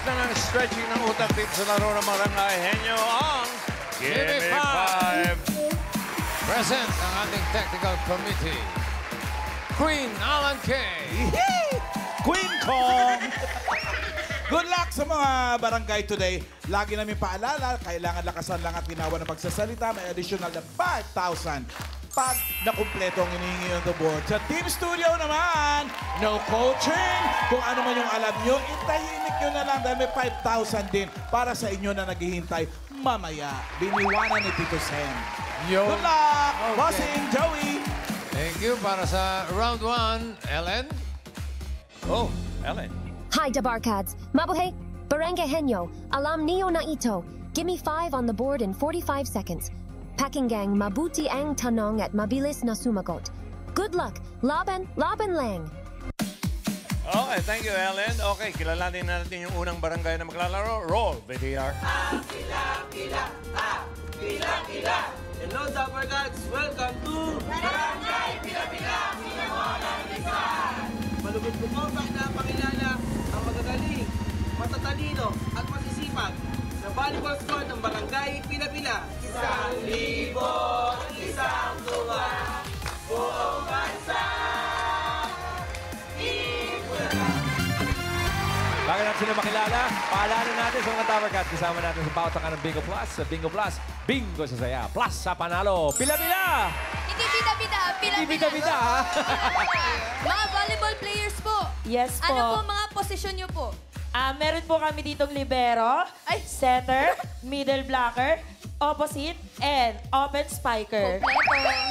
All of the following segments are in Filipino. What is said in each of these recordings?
na ng stretching ng utak dito sa laro ng Barangay Henyo ang Give Me 5. Present ang ating technical committee. Queen Alan K. Queen Kong! Good luck sa mga barangay today. Lagi namin paalala, kailangan lakasan lang at ginawa ng pagsasalita. May additional na 5,000 pag nakumpleto ang hinihingi on the board. Sa Team Studio naman, no coaching. Kung ano man yung alam nyo, itahimik nyo na lang dahil may 5,000 din para sa inyo na naghihintay mamaya. Biniwanan ni Tito Sen. Yo. Good luck! Okay. Bossing, Joey! Thank you para sa round 1, Ellen. Oh, Ellen. Hi, Dabarkads. Mabuhay, Barangay Henyo, alam niyo na ito. Give me 5 on the board in 45 seconds. Pakinggang mabuti ang tanong at mabilis na sumagot. Good luck. Laban lang. Okay, thank you, Ellen. Okay, kilalanin natin yung unang barangay na maglalaro. Roll, VTR. Pila. Hello, Dabarkads. Welcome to Barangay Pila-Pila, Pinawalang Lisan. Malugod ko po pakilala ang magagaling, matatalino at masisipag sa volleyball squad ng Barangay Pila-Pila. 1,000, isang tuwa, buong bansa. Bago natin sila makilala, paalala natin sa mga Dabarkads. Kasama natin sa pautakan ng Bingo Plus. Sa Bingo Plus, bingo sa saya. Plus sa panalo. Pila-pila! Hindi bida-bida, Hindi pila-pila. bida-bida, ha? Mga volleyball players po. Yes po. Ano po mga posisyon niyo po? Meron po kami ditong libero, setter, middle blocker, opposite, and open spiker. Kompleto.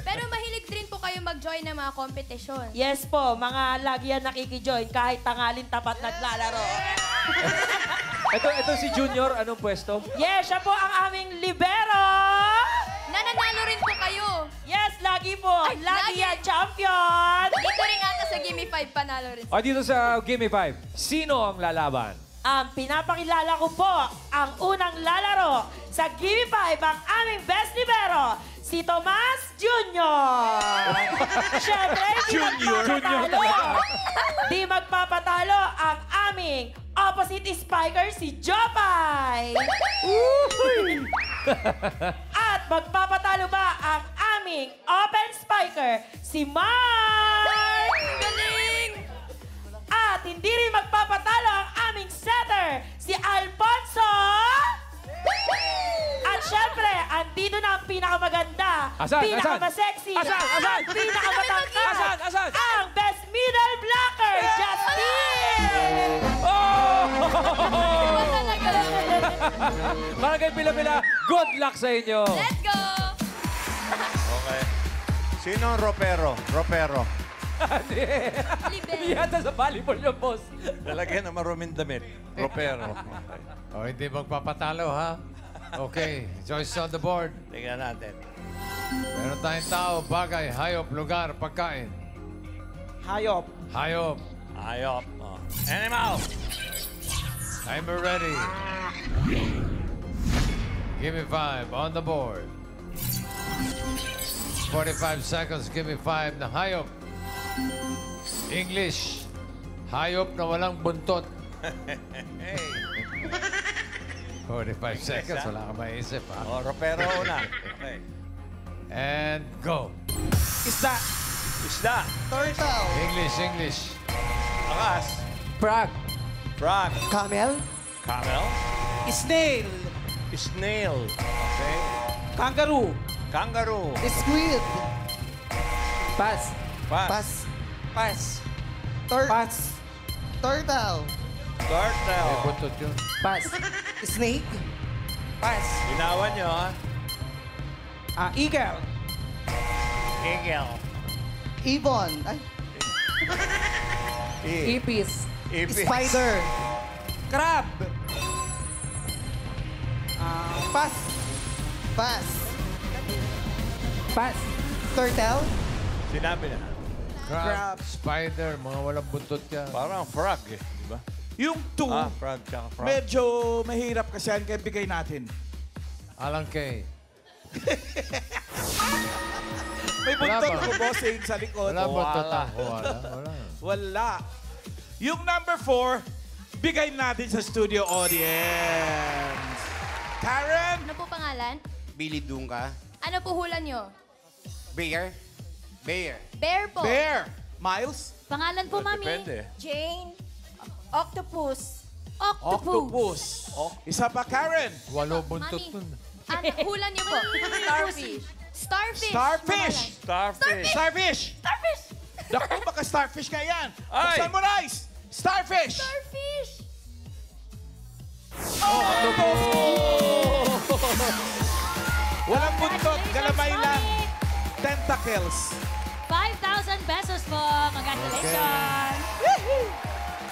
Pero mahilig din po kayo mag-join ng mga kompetisyon. Yes po, mga lagi yan nakikijoin kahit tangalin tapat naglalaro. Ito si Junior. Anong pwesto? Yes, siya po ang aming libero! Nananalo rin po kayo. Yes, lagi po. Ay, Lagi lagi. yan, champion! Dito rin ata sa Gimme 5 panalo rin. O dito sa Gimme 5, sino ang lalaban? Pinapakilala ko po ang unang lalaro sa Gimme 5 ang aming best libero, si Tomas Junior. Siyempre, di magpapatalo ang aming opposite spiker, si Jopay. At magpapatalo ba ang aming open spiker, si Mark? Galing! At hindi rin magpapatalo ang aming setter, si Alfonso. At syempre, andito na ang pinakamaganda, Asan? pinakamasexy, Asan? at pinakamatangkad, Asan? ang best middle blocker, Justin! Oh! Iba talaga. Barangay Pila-Pila, good luck sa inyo! Let's go! Okay. Sino ang ropero? Ropero. Hindi yata sa volleyball yung boss. Lalagyan ng maruming damit. Ropero. Okay. O, hindi magpapatalo, ha? Okay, choice on the board. Tingnan natin. Meron tayong tao, bagay, hayop, lugar, pagkain. Hayop. Hayop. Ayop. Oh. Animal. Timer ready. Give me 5 on the board. 45 seconds, give me 5 na hayop. English. Hayop na walang buntot. Hey. 45 seconds, wala ka maisip, ha? Oh, ropero una. Okay. And go. Isda. Isda. Turtle. English. Akas. Frog. Frog. Camel. Camel. Snail. Snail. Okay. Kangaroo. Kangaroo. Squid. Pass. Pass. Pass. Turtle. May Turtle. buntot yun. Pass. Snake. Pass. Ginawan nyo, ha? Eagle. Eagle. Ibon. Ay. Ipis. Spider. Crab. Pass. Pass. Turtle. Sinabi na. Crab, spider, mga walang buntot yan. Parang frog, eh. Di ba? Yung 2, Frog tsaka frog. medyo mahirap kasi yan kaya bigay natin. Alang K. May Wala buntot ba? ko, bossing, sa likod. Wala buntot Wala. ako. Wala. Wala. Yung number 4, bigay natin sa studio audience. Karen? Ano po pangalan? Billy Dunga. Ano po hula nyo? Bear. Bear. Bear po. Bear. Miles? Pangalan po, Mami? Depende. Jane. Octopus. Octopus. Isa pa, Karen. Walo buntot Mami. nun. Ano, hula niyo po? Starfish. Starfish. Starfish. Starfish. Starfish. Starfish! Naku, baka starfish ka yan. Ay. Buksan mo, Rice. Starfish. Starfish. Walang buntot, galamay lang. Tentacles. 5,000 pesos po. Congratulations!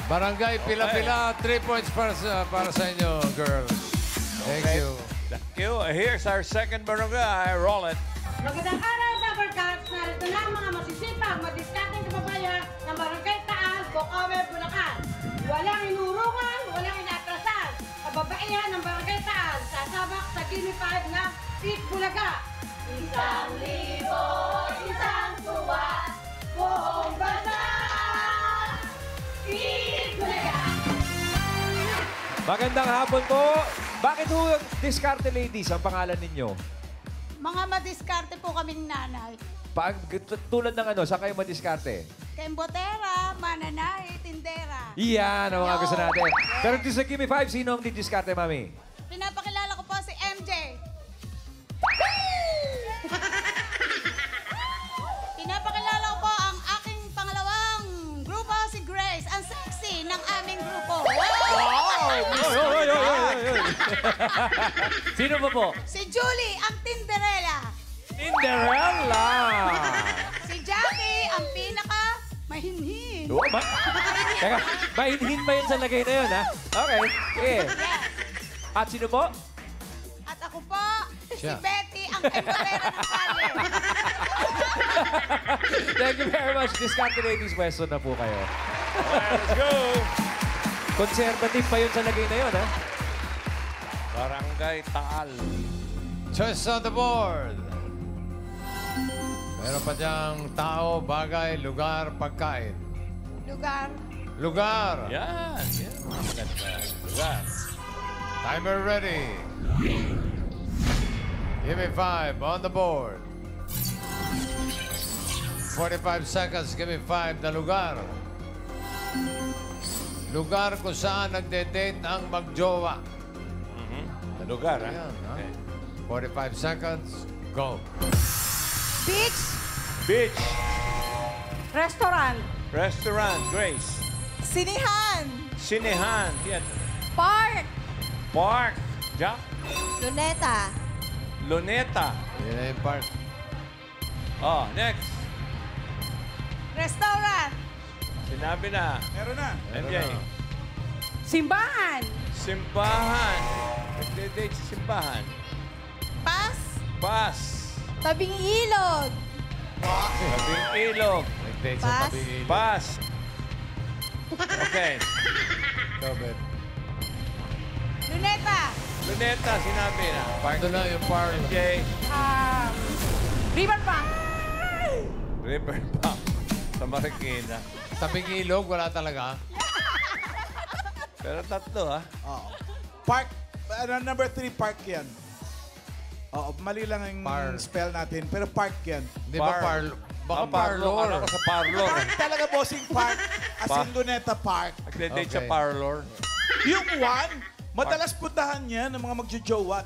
Barangay Pila-Pila, 3 points para sa inyo, girls. Thank you. Thank you. Here's our second barangay. Roll it. Magandang araw, Dabarcats! Narito na ang mga masisipag, madiskateng kababayan ng Barangay Taal, Bocaue, Bulacan. Walang inurungan, walang inatrasan. Kababaihan ng Barangay Taal, sasabak sa Gimme 5 na Pit Bulaga. 1,000, isang tuwa, buong bansa, Pit Bulaga. Magandang hapon po. Bakit po Diskarte Ladies ang pangalan ninyo? Mga madiskarte po kaming nanay. Tulad ng ano, saan kayo madiskarte? Kembotera, mananay, tindera. Iyan ang mga gusto natin. Pero dito sa Gimme 5, sino ang didiskarte, Mami? Pinapakilala ko po si MJ. Pinapakilala ko po ang aking pangalawang grupo, si Grace, ang sexy ng aming grupo. Sino ba po? Si Julie, ang Tinderella. Cinderella! Si Jackie, ang pinaka mahinhin. Oh, Teka, mahinhin ba yun sa lagay na yun, ha? Okay, sige. At sino po? At ako po, Siya. si Betty, ang temporera ng kalye. Thank you very much. Diskarte Ladies, pwesto na po kayo. Let's go. Conservative pa yun sa lagay na yun, ha? Barangay Taal. Choice on the board. Meron pa diyang tao, bagay, lugar, pagkain. Lugar. Lugar. Yan. Yan. Maganda. Lugar. Timer ready. Give me 5 on the board. 45 seconds, give me 5 na lugar. Lugar kung saan nagde-date ang magjowa. Sa lugar, ha? Ayan, ha? Okay. 45 seconds, go. Beach. Beach. Restaurant. Restaurant. Grace. Sinihan. Sinehan. Theater. Park. Park. Jack. Luneta. Luneta. Yun na yung part. Oh, next. Restaurant. Sinabi na. Meron na. MJ. Simbahan. Simbahan. Nagde-date sa simbahan. Pas. Pas. Tabing ilog. Tabing ilog. Nag-date sa Pass. tabi ilog. Pas. Okay. Go, Ben. Luneta. Luneta, sinabi na. Ito na yung part. MJ. Riverbank. River Bank. Sa Marikina. Tabing ilog, wala talaga. Pero tatlo, ha? Oo. Park. Number 3, park yan. Oo, mali lang yung spell natin. Pero park yan. Di ba baka parlor? Akala ko sa parlor. Park talaga, bossing park. As in Luneta Park. Nagde-date sa Okay. parlor. Yung one, madalas puntahan yan ng mga magjojowa.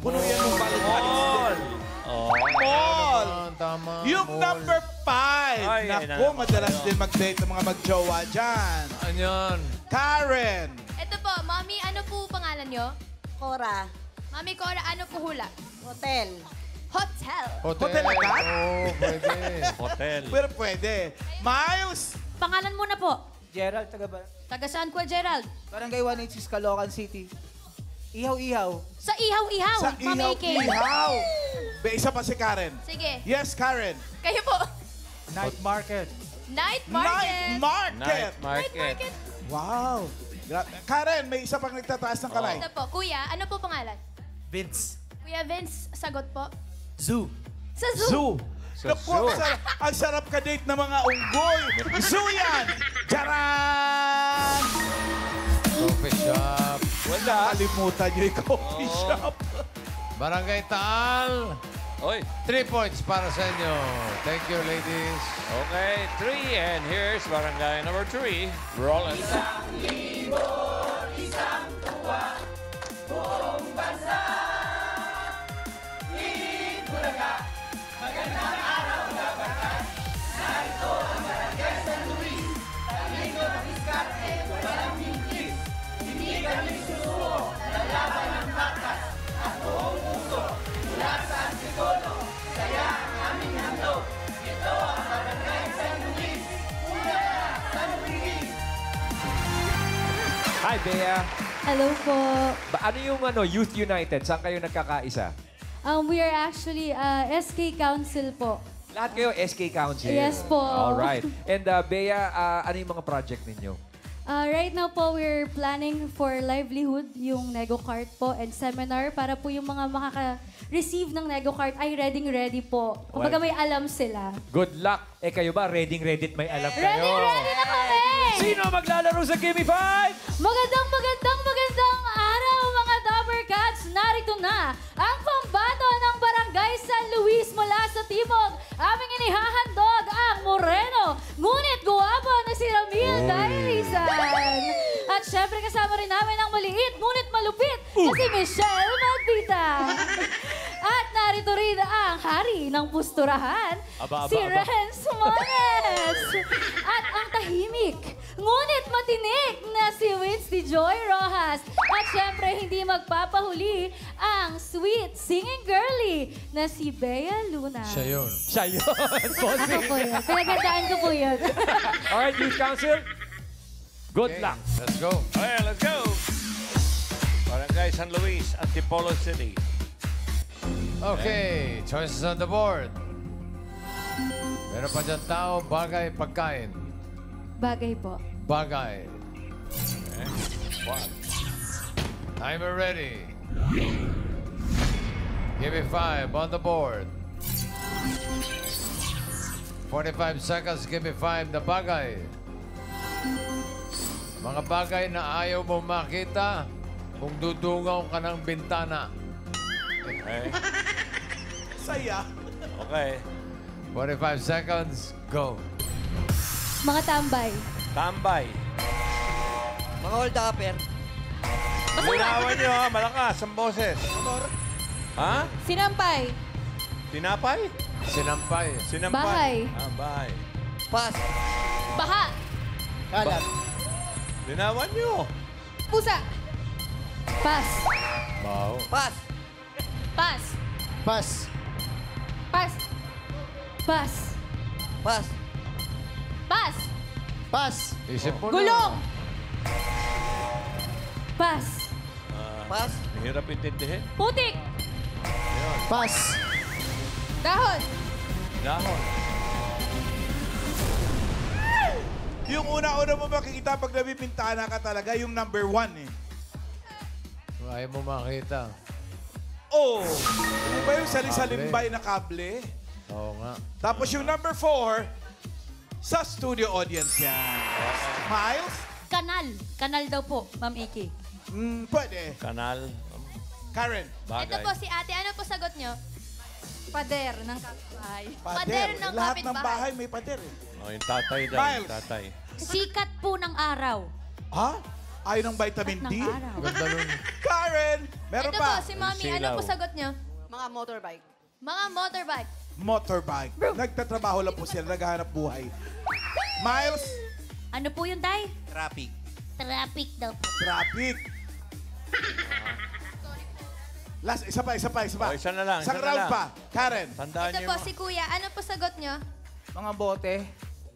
Puno yan ng Mall. Oh. Mall. Tama. Yung mall. number 5. Ay, Naku, madalas din mag-date ng mga magjowa dyan. Anyan. Karen. Ito po, Mami, ano po pangalan nyo? Cora. Mami Cora, ano po hula? Hotel. Hotel. Hotel. Hotel agad? Oo, pwede. Hotel. Pero pwede. Miles. Pangalan muna po. Gerald, taga ba? Taga saan po, Gerald? Barangay 186, Caloocan City. Ihaw-ihaw. Sa Ihaw-Ihaw. Sa Mami AK. ihaw-ihaw. Be, isa pa si Karen. Sige. Yes, Karen. Kayo po. Night market. Night Market. Night market. Night market. Wow. Karen, may isa pang nagtataas ng kamay. Ito po, Kuya, ano po pangalan? Vince. Kuya Vince, sagot po. Zoo. Sa zoo. Zoo. Sa Naku, zoo. ang sarap ka-date ng mga unggoy. Zoo yan. Charan! Nakalimutan niyo yung coffee shop. Barangay Taal, Oy. 3 points para sa inyo. Thank you, ladies. Okay, 3. And here's barangay number 3. Roland. Hi, Bea. Hello po. Ano yung Youth United? Saan kayo nagkakaisa? We are actually SK Council po. Lahat kayo SK Council? Yes po. Alright. And Bea, ano yung mga project ninyo? Right now po, we're planning for livelihood, yung Nego Cart po, and seminar para po yung mga makaka-receive ng Nego Cart ay ready po. Kumbaga may alam sila. Good luck. Kayo ba? Ready may alam kayo? Ready na kami! Sino maglalaro sa Gimme 5? Magandang araw mga Dapper Cats! Narito na ang pambato ng Barangay San Luis mula sa Timog. Aming inihahandog ang moreno, ngunit guwapo na si Ramil Dairisan. At syempre kasama rin namin ang maliit, ngunit malupit na si Michelle Magvita. At narito rin ang hari ng pusturahan, si Renz Mones. At ang tahimik, ngunit matinik na si Winsty Joy Rojas. At syempre, hindi magpapahuli ang sweet singing girly na si Bea Luna. Siya yun. Siya yun. Ako po yun. Pinagandaan ko po yun. Alright, Youth Council. Good luck. Let's go. Okay, let's go. Barangay San Luis, Antipolo City. Okay, choices on the board. Meron pa dyan tao, bagay, pagkain. Bagay po. Bagay. Okay. One. Timer ready. Give me 5 on the board. 45 seconds, give me 5 na bagay. Mga bagay na ayaw mo makita kung dudungaw ka ng bintana. Okay. Saya. Okay. 45 seconds, go. Mga tambay. Tambay. Mga hold-upper. Linawan nyo ha, malakas ang boses. Ha? Sinampay. Tinapay? Sinampay. Sinampay. Bahay. Bahay. Pas. Baha. Kalat. Linawan nyo. Pusa. Pas. Wow. Pas. Pas. Pas. Pas. Pas. Pas. Pas. Pas. Isip mo Gulong. Pas. Pas. Hirap intindihin. Putik. Pas. Dahon. Dahon. Yung una-una mo makikita pag nabipintana ka talaga, yung number 1 eh. Kung ayaw mo makita. Oh! Di ba yung salisalimbay na kable? Oo nga. Tapos yung number 4, sa studio audience yan. Miles? Kanal. Kanal daw po, Ma'am Iki. Pwede. Kanal. Karen? Bagay. Ito po si ate. Ano po sagot nyo? Pader ng kapitbahay. Pader ng Lahat ng kapitbahay. bahay may pader eh. Oh, yung tatay daw. Miles. Yung tatay. Sikat po ng araw. Ha? Ayaw ng vitamin D? araw. Ganda nun. Karen! Meron Ito pa. po si Mami. Ano Silaw. po sagot nyo? Mga motorbike. Mga motorbike. Motorbike. Nagtatrabaho lang po sila, naghahanap buhay. Miles? Ano po yun, Tay? Traffic. Traffic daw po. Traffic. Last, isa pa. Oh, isa na lang, Isang isa na round lang. pa. Karen? Tandaan Ito nyo. po si Kuya. Ano po sagot nyo? Mga bote.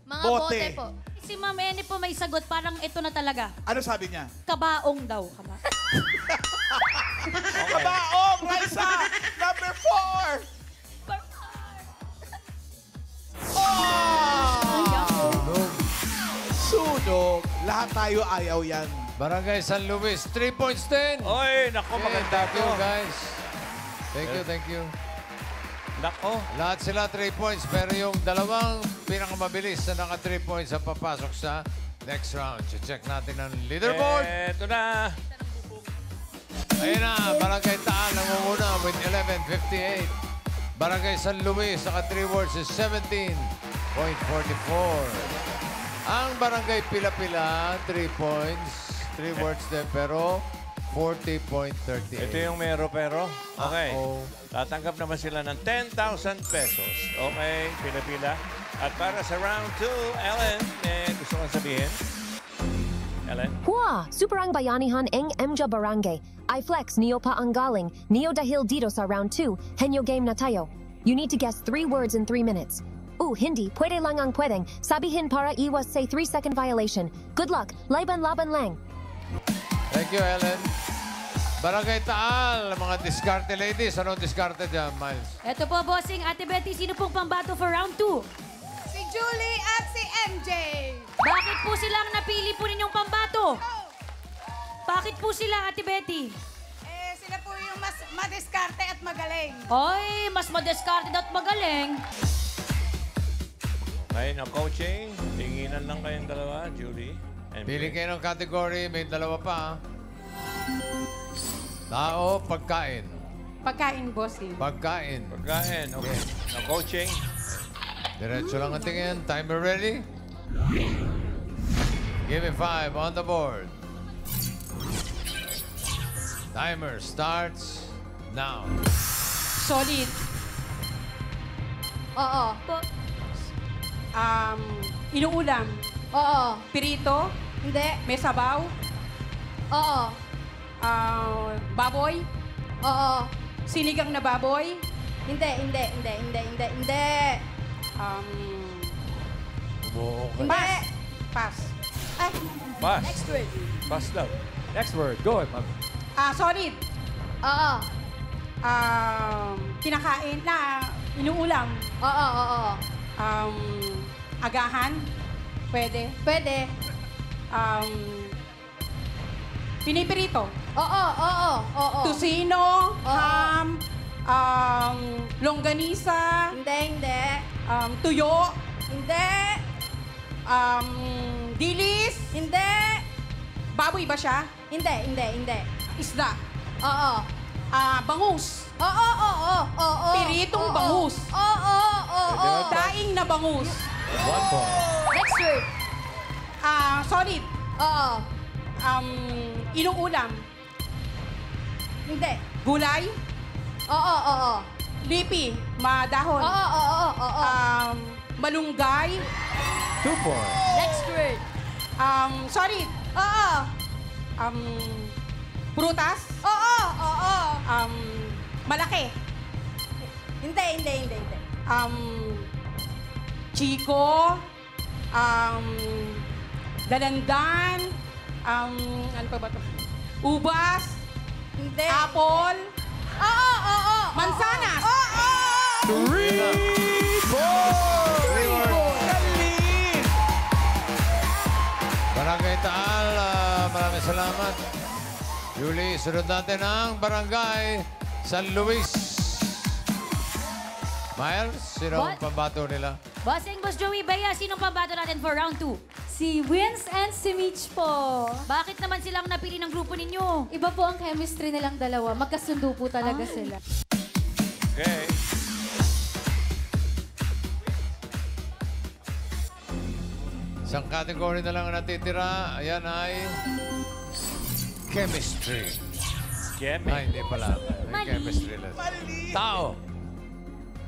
Mga Bote. bote po. Si Ma'am Eni po may sagot, parang ito na talaga. Ano sabi niya? Kabaong daw. Kabaong! Raisa! Number 4! Oh! Sunog. Lahat tayo ayaw yan. Barangay San Luis, 3 points din. Oy, nako, Okay, maganda thank you, to. guys. Thank you. Nako. Lahat sila 3 points, pero yung dalawang pinakamabilis na naka 3 points ang papasok sa next round. Check natin ang leaderboard. Eto na. Ayun na, Barangay Taal ang umuna with 11.58. Barangay San Luis, saka 3 words is 17.44. Ang Barangay Pila-Pila, 3 points. 3 words din, pero 40.38. Ito yung mero-pero. Okay. Tatanggap naman sila ng 10,000 pesos. Okay, pila-pila. At para sa round 2, Ellen, gusto kong sabihin? Ellen? Hua! Superang bayanihan eng MJ Barangay. I flex neo pa ang galing. Neo dahil dito sa round 2. Henyo game na tayo. You need to guess 3 words in 3 minutes. Hindi. Pwede lang ang pwedeng. Sabihin para iwas say 3-second violation. Good luck. Laban-laban lang. Thank you, Ellen. Barangay Taal, mga diskarte ladies. Anong diskarte dyan, Miles? Ito po, bossing. Ate Betty, sino pong pambato for round 2? Si Julie at si MJ. Bakit po silang napili po ninyong pambato? Bakit po sila, Ate Betty? Sila po yung mas madiskarte at magaling. Ay, mas madiskarte at magaling. Okay, na coaching. Tinginan lang kayong dalawa, Julie. Pili kayo ng category, may dalawa pa. Tao, pagkain. Pagkain, bossing. Pagkain. Pagkain, okay. Na coaching. Diretso lang ang tingin. Timer ready? Give me 5 on the board. Timer starts now. Solid. Oo. Inuulam. Oo. Pirito. Hindi. May sabaw. Oo. Baboy. Oo. Sinigang na baboy. Hindi. Pass. Ay. Pass. Next word. Pass daw. Next word. Go ahead, ma'am. Solid. Oo. Kinakain na inuulam. Oo. Agahan. Pwede. Pwede. Pinipirito. Oo. Tusino. Ham. Longganisa. Hindi. Tuyo. Hindi. Dilis. Hindi. Baboy ba siya? Hindi. Isda. Oo. Bangus. Oo. Piritong bangus. Oo. Daing na bangus. 1 point. Next word. Solid. Oo. Inuulam. Hindi. Gulay. Oo. Lipi. Madahon. Oo. Malunggay. 2 points. Next word. Solid. Oo. Prutas. Oo. Malaki. Hindi. Chico. Dalandan. Ano pa ba ito? Ubas. Hindi. Apple. Oo. Mansanas. Oo. 3 points. Galing! Barangay Taal, maraming salamat. Julie, sunod natin ang Barangay San Luis. Miles, sino ang What? pambato nila? Bossing, Boss Joey Bea, sinong pambato natin for round 2? Si Wins and si Mitch po. Bakit naman silang napili ng grupo ninyo? Iba po ang chemistry nilang dalawa. Magkasundo po talaga sila. Okay. Isang category na lang ang natitira. Ayan ay chemistry. Ay, hindi pala. May Mali. chemistry lang. Tao.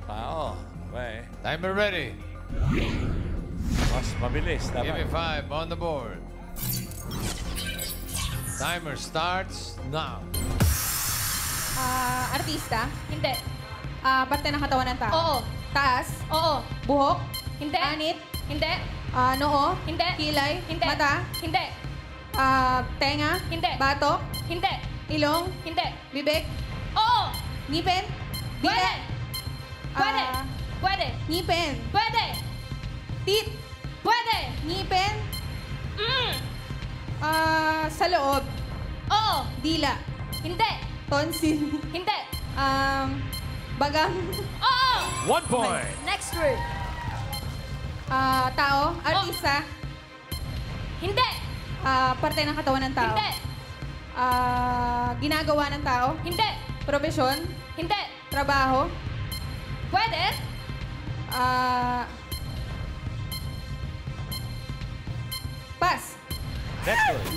Tao. Okay. Timer ready. Mas mabilis. Give me Tama. 5 on the board. Timer starts now. Artista. Hindi. Parte ng katawan ng tao. Oo. Taas. Oo. Buhok. Hindi. Anit. Hindi. Noo. Hindi. Kilay. Hindi. Mata. Hindi. Tenga. Hindi. Batok. Hindi. Ilong. Hindi. Bibig. Oo. Ngipin. Pwede. Pwede. Ah, Pwede. Ngipin. Pwede. Teeth. Pwede. Ngipin. Mm. Sa loob. Oo. Dila. Hindi. Tonsil. Hindi. Bagang. Oo. 1 point. Next word. Tao. Artista. Hindi. Parte ng katawan ng tao. Hindi. Ginagawa ng tao? Hindi. Profesyon? Hindi. Trabaho? Pwede. Pass. Next word.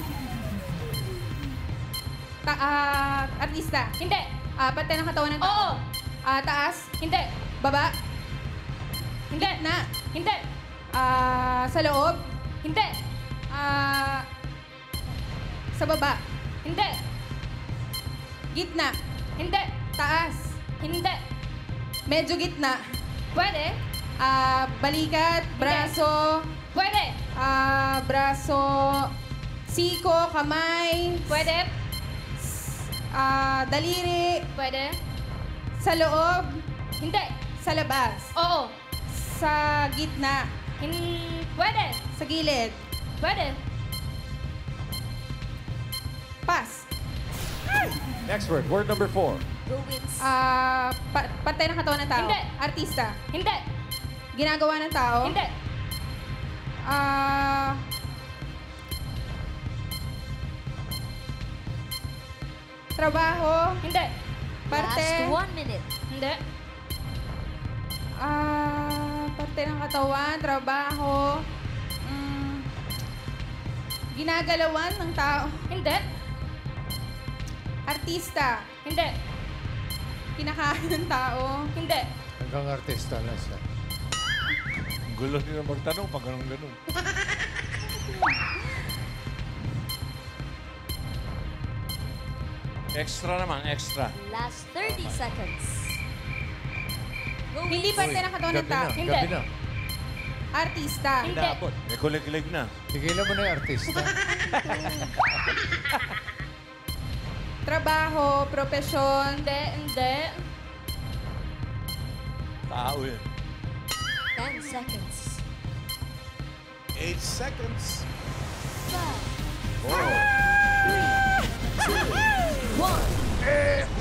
Artista? Hindi. Parte ng katawan ng tao? Oo. Taas? Hindi. Baba? Hindi. Na? Hindi. Sa loob? Hindi. Sa baba? Hindi. Gitna? Hindi. Taas? Hindi. Medyo gitna? Pwede. Balikat? Braso? Pwede. Braso? Siko? Kamay? Pwede. Daliri? Pwede. Sa loob? Hindi. Sa labas? Oo. Sa gitna? Pwede. Sa gilid? Pwede. Pass. Next word. Word number 4. Go wins. Parte ng katawan ng tao? Hindi. Artista? Hindi. Ginagawa ng tao? Hindi. Trabaho? Hindi. Parte? Last 1 minute. Hindi. Parte ng katawan, trabaho. Ginagalawan ng tao? Hindi. Artista? Hindi. Kinakain ng tao? Hindi. Hanggang artista na siya. Gulo nila magtanong pag ganun-ganun. Extra naman, extra. Last 30 seconds. Go Hindi parte ng katawan ng tao? Hindi. Gabi na. Artista? Hindi. May kulig-lig na. Tigilan mo na yung artista. Trabaho, profesyon? Hindi. Hindi. Tao yun. 10 seconds. 8 seconds. 1.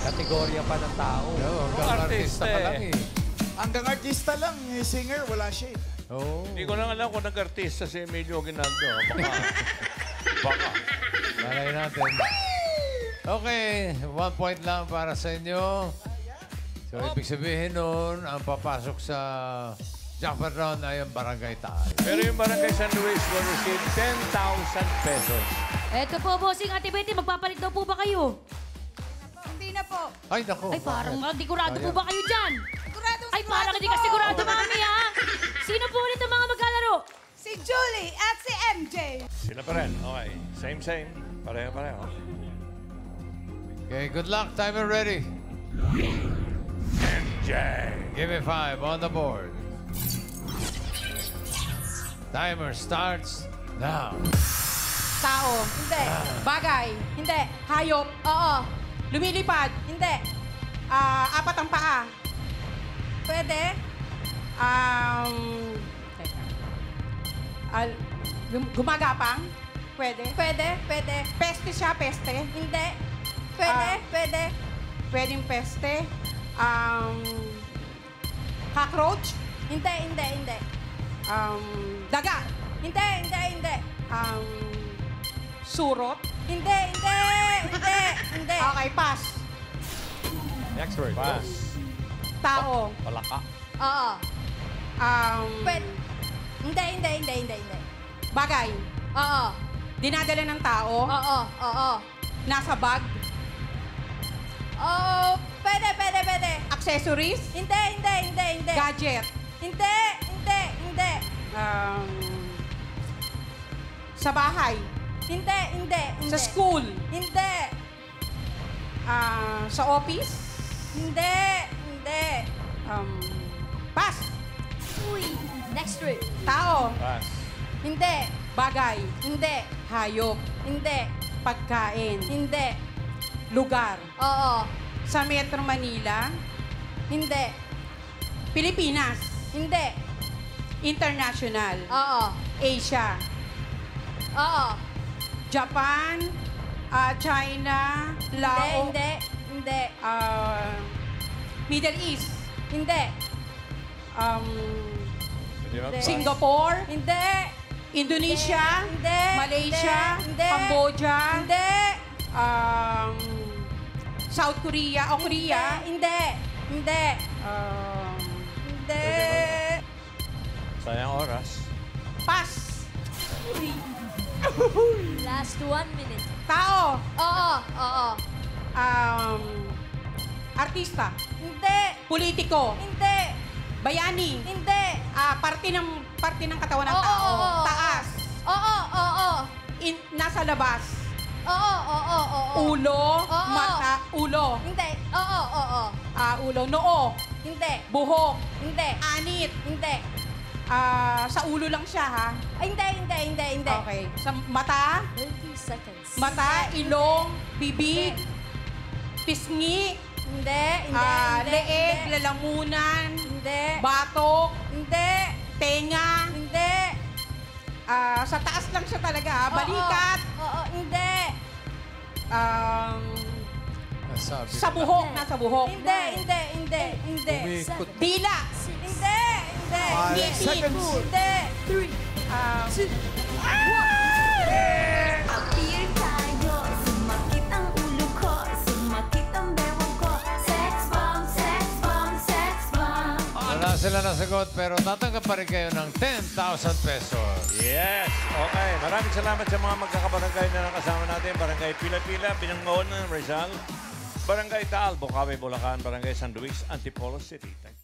Kategorya pa ng tao. Hanggang artista ka lang eh. Hanggang artista lang, singer, wala siya. Oo. Hindi ko lang alam kung nag-artista si Emilio Aguinaldo. Baka. Malay natin. Okay, 1 point lang para sa inyo. So, ibig sabihin nun, ang papasok sa jackpot round ay ang Barangay Taal. Pero yung Barangay San Luis will receive 10,000 pesos. Eto po, bossing Ate Betty, magpapalit daw po ba kayo? Hindi na po. Ay, naku. Ay, parang bakit? sigurado po ba kayo dyan? Siguradong Ay, parang hindi ka sigurado, mami, ha? Sino po ulit ang mga maglalaro? Si Julie at si MJ. Sila pa rin. Okay. Same. Pareho. Okay, good luck. Timer ready. MJ. Give me 5 on the board. Timer starts now. Tao? Hindi. Bagay? Hindi. Hayop? Oo. Lumilipad? Hindi. Apat ang paa? Pwede. Gumagapang? Pwede. Pwede. Peste siya? Peste? Hindi. Pwede. Pwedeng peste. Cockroach? Hindi. Daga? Hindi. Surot? Hindi. Okay, pass. Next word. Pass. Tao? Palaka. Oo. Hindi. Bagay? Oo. Dinadala ng tao? Oo. Nasa bag? Oh, pwede. Accessories? Hindi. Gadget? Hindi. Sa bahay? Hindi. Sa school? Hindi. Sa office? Hindi. Pass. Uy. Next word. Tao? Pass. Hindi. Bagay? Hindi. Hayop? Hindi. Pagkain? Hindi. Lugar? Oo. Sa Metro Manila? Hindi. Pilipinas? Hindi. International? Oo. Asia? Oo. Japan? China? Laos? Hindi. Middle East? Hindi. Hindi mag-pass. Singapore? Hindi. Indonesia? Hindi. Malaysia? Hindi. Cambodia? Hindi. South Korea o Korea? Hindi. Hindi. Hindi. Sayang oras. Pass. Last 1 minute. Tao. Oo. Oo. Artista. Hindi. Politiko. Hindi. Bayani. Hindi. Parte ng katawan ng Oo, tao. oo, oo. Taas. Oo. Oo. Nasa labas. Oo. Oo. Oo. Ulo. Oo. Mata. Ulo. Hindi. Oo. Oo. Ulo. Noo. Hindi. Buhok. Hindi. Anit. Hindi. Sa ulo lang siya, ha? Hindi. Okay. Sa mata. 30 seconds. Mata, ilong, bibig, pisngi, Hindi. leeg, lalamunan, Hindi. batok, Hindi. tenga. Hindi. Sa taas lang siya talaga, ha? Balikat. Oo. Hindi. Nasabi Sa buhok, nasa buhok. Hindi. Umikot. Dila. Hindi. Ngipin. Hindi. 3, 2, 1. Appear tayo, sumakit ang ulo ko, sumakit ang bewang ko. Sex bomb, sex bomb, sex bomb. Wala sila nasagot pero tatanggap pa rin kayo ng 10,000 pesos. Yes. Okay. Maraming salamat sa mga magkakabarangay na nakasama natin. Barangay Pila-Pila, Binangon, Rizal. Barangay Taal, Bukawi, Bulacan. Barangay San Luis, Antipolo City. Thank you.